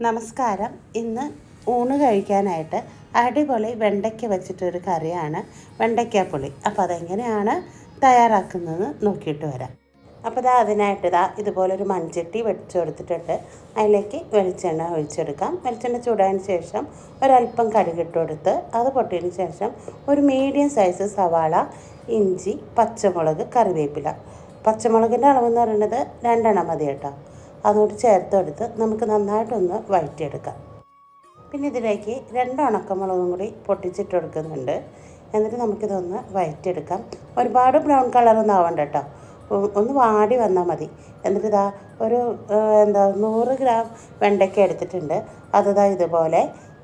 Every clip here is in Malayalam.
നമസ്കാരം. ഇന്ന് ഊണ് കഴിക്കാനായിട്ട് അടിപൊളി വെണ്ടയ്ക്ക വെച്ചിട്ടൊരു കറിയാണ് വെണ്ടയ്ക്കാപ്പുളി. അപ്പോൾ അതെങ്ങനെയാണ് തയ്യാറാക്കുന്നതെന്ന് നോക്കിയിട്ട് വരാം. അപ്പോൾ അതിനായിട്ട് ഇതുപോലൊരു മൺചട്ടി വെച്ച് കൊടുത്തിട്ടുണ്ട്. അതിലേക്ക് വെളിച്ചെണ്ണ ഒഴിച്ചെടുക്കാം. വെളിച്ചെണ്ണ ചൂടായതിന് ശേഷം ഒരല്പം കടുകിട്ട് കൊടുത്ത് അത് പൊട്ടിയതിന് ശേഷം ഒരു മീഡിയം സൈസ് സവാള, ഇഞ്ചി, പച്ചമുളക്, കറിവേപ്പില. പച്ചമുളകിൻ്റെ അളവെന്ന് പറയുന്നത് 2 എണ്ണം മതി കേട്ടോ. അതുകൊണ്ട് ചേർത്തെടുത്ത് നമുക്ക് നന്നായിട്ടൊന്ന് വഴറ്റിയെടുക്കാം. പിന്നെ ഇതിലേക്ക് 2 ഉണക്കമുളകും കൂടി പൊട്ടിച്ചിട്ട് കൊടുക്കുന്നുണ്ട്. എന്നിട്ട് നമുക്കിതൊന്ന് വഴറ്റിയെടുക്കാം. ഒരുപാട് ബ്രൗൺ കളറൊന്നും ആവണ്ട കേട്ടോ, ഒന്ന് വാടി വന്നാൽ മതി. എന്നിട്ട് ഒരു 100 ഗ്രാം വെണ്ടയ്ക്ക എടുത്തിട്ടുണ്ട്. അത് ഇതുപോലെ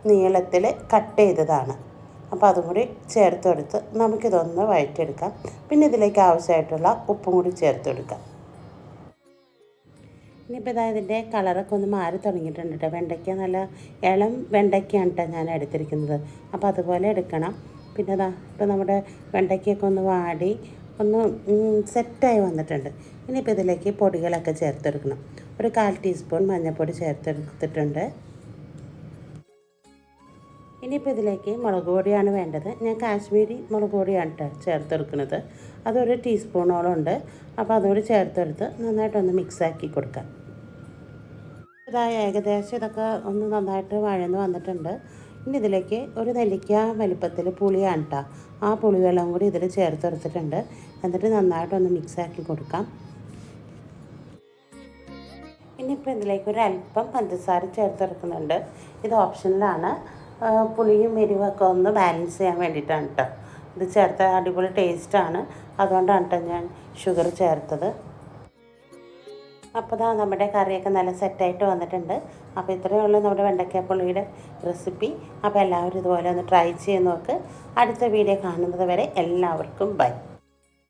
നീളത്തിൽ കട്ട് ചെയ്തതാണ്. അപ്പോൾ അതും കൂടി ചേർത്തെടുത്ത് നമുക്കിതൊന്ന് വഴറ്റിയെടുക്കാം. പിന്നെ ഇതിലേക്ക് ആവശ്യമായിട്ടുള്ള ഉപ്പും കൂടി ചേർത്തെടുക്കാം. ഇനിയിപ്പോൾ ഇതിൻ്റെ കളറൊക്കെ ഒന്ന് മാറി തുടങ്ങിയിട്ടുണ്ട് കേട്ടോ. വെണ്ടയ്ക്ക നല്ല ഇളം വെണ്ടയ്ക്കയാണ് കേട്ടോ ഞാൻ എടുത്തിരിക്കുന്നത്. അപ്പോൾ അതുപോലെ എടുക്കണം. പിന്നെ ഇപ്പോൾ നമ്മുടെ വെണ്ടയ്ക്കൊക്കെ ഒന്ന് വാടി ഒന്ന് സെറ്റായി വന്നിട്ടുണ്ട്. ഇനിയിപ്പോൾ ഇതിലേക്ക് പൊടികളൊക്കെ ചേർത്തെടുക്കണം. ഒരു 1/4 ടീസ്പൂൺ മഞ്ഞൾപ്പൊടി ചേർത്തെടുത്തിട്ടുണ്ട്. ഇനിയിപ്പോൾ ഇതിലേക്ക് മുളക് പൊടിയാണ് വേണ്ടത്. ഞാൻ കാശ്മീരി മുളക് പൊടിയാണ് കേട്ടോ ചേർത്തെടുക്കുന്നത്. അതൊരു ടീസ്പൂണോളം ഉണ്ട്. അപ്പോൾ അതുകൂടി ചേർത്തെടുത്ത് നന്നായിട്ടൊന്ന് മിക്സാക്കി കൊടുക്കാം. ഏകദേശം ഇതൊക്കെ ഒന്ന് നന്നായിട്ട് വഴന്ന് വന്നിട്ടുണ്ട്. ഇനി ഇതിലേക്ക് ഒരു നെല്ലിക്ക വലിപ്പത്തിൽ പുളിയാണ് കേട്ടോ. ആ പുളിവെള്ളം കൂടി ഇതിൽ ചേർത്തെടുത്തിട്ടുണ്ട്. എന്നിട്ട് നന്നായിട്ടൊന്ന് മിക്സാക്കി കൊടുക്കാം. ഇനിയിപ്പോൾ ഇതിലേക്ക് ഒരു അല്പം പഞ്ചസാര ചേർത്തെടുക്കുന്നുണ്ട്. ഇത് ഓപ്ഷനിലാണ്. പുളിയും എരിവൊക്കെ ഒന്ന് ബാലൻസ് ചെയ്യാൻ വേണ്ടിയിട്ടാണ് കേട്ടോ. ഇത് ചേർത്ത അടിപൊളി ടേസ്റ്റാണ്. അതുകൊണ്ടാണ് കേട്ടോ ഞാൻ ഷുഗർ ചേർത്തത്. അപ്പോൾ നമ്മുടെ കറിയൊക്കെ നല്ല സെറ്റായിട്ട് വന്നിട്ടുണ്ട്. അപ്പോൾ ഇത്രയേ ഉള്ളൂ നമ്മുടെ വെണ്ടയ്ക്കാപ്പുളിയുടെ റെസിപ്പി. അപ്പോൾ എല്ലാവരും ഇതുപോലെ ഒന്ന് ട്രൈ ചെയ്ത് നോക്ക്. അടുത്ത വീഡിയോ കാണുന്നത് വരെ എല്ലാവർക്കും ബൈ.